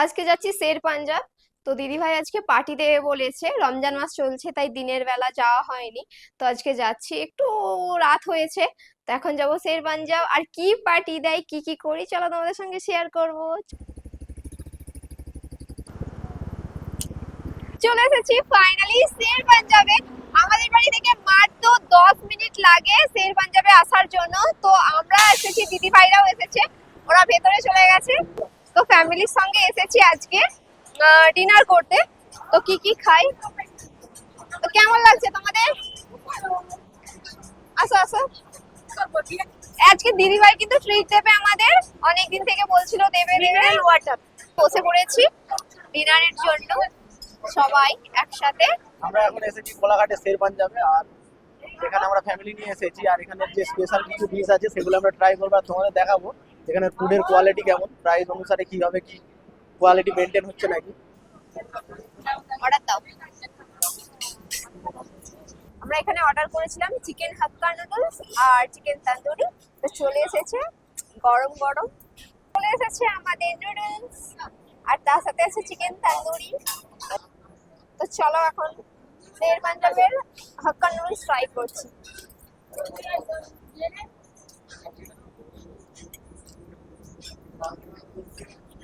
আজকে যাচ্ছি শের পাঞ্জাব। তো দিদিভাই আজকে পার্টি দেবে বলেছে, রমজান মাস চলছে তাই দিনের বেলা যাওয়া হয়নি। তো আজকে যাচ্ছি, একটু রাত হয়েছে। তো এখন যাবো শের পাঞ্জাব, আর কি পার্টি দেয় কি কি করি চলো তোমাদের সঙ্গে শেয়ার করব। চলে এসেছি ফাইনালি শের পাঞ্জাবে। আমাদের বাড়ি থেকে মাত্র 10 মিনিট লাগে শের পাঞ্জাবে আসার জন্য। তো আমরা এসেছি, দিদি ভাইরাও এসেছে, ওরা ভেতরে চলে গেছে। তো ফ্যামিলির সঙ্গে এসেছি আজকে ডিনার করতে। তো কি কি খাই, তো কেমন লাগছে তোমাদের? আসো আসো। আজকে দিদি ভাই কিন্তু ট্রিট দেবে আমাদের, অনেকদিন থেকে বলছিল দেবে দেবে। ওয়াটার বসে পড়েছি ডিনারের জন্য সবাই একসাথে। আমরা এখন এসেছি কোলাঘাটে শের পাঞ্জাবে। আর এখানে আমরা ফ্যামিলি নিয়ে এসেছি, আর এখানে যে স্পেশাল কিছু ডিশ আছে সেগুলো আমরা ট্রাই করবো আর তোমাদের দেখাবো এখানে ফুডের কোয়ালিটি কেমন, প্রাইস অনুসারে কিভাবে কি কোয়ালিটি মেনটেন হচ্ছে নাকি। অর্ডার দাও। আমরা এখানে অর্ডার করেছিলাম চিকেন হাক্কা নুডলস আর চিকেন তন্দুরি। তো চলে এসেছে গরম গরম, চলে এসেছে আমাদের নুডলস, আর তার সাথে আছে চিকেন তন্দুরি। তো চলো এখন শের পাঞ্জাবের হাক্কা নুডলস ট্রাই করছি।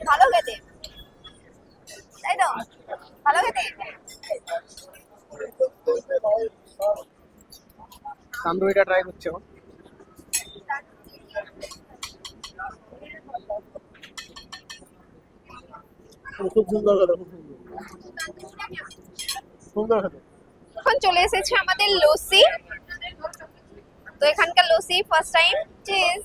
ভালো খেতে, তাই তো? ভালো খেতে। তান্দুরিটা ট্রাই করছি এখন। খুব সুন্দর খেতে, খুব সুন্দর সুন্দর খেতে। এখন চলে এসেছে আমাদের লস্যি। তো এখানকার লস্যি ফার্স্ট টাইম চিজ।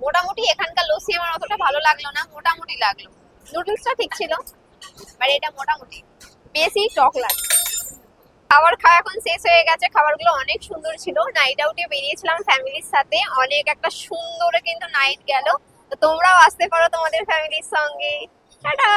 মোটামুটি এখানকার লস্যি আমার অতটা ভালো লাগলো না, মোটামুটি লাগলো। নুডলসটা ঠিক ছিল, বাট এটা মোটামুটি বেশি টক লাগছে। খাবার খাওয়া এখন শেষ হয়ে গেছে, খাবারগুলো অনেক সুন্দর ছিল। নাইট আউটে বেরিয়েছিলাম ফ্যামিলির সাথে, অনেক একটা সুন্দর কিন্তু নাইট গেল। তো তোমরাও আসতে পারো তোমাদের ফ্যামিলির সঙ্গে। টাটা।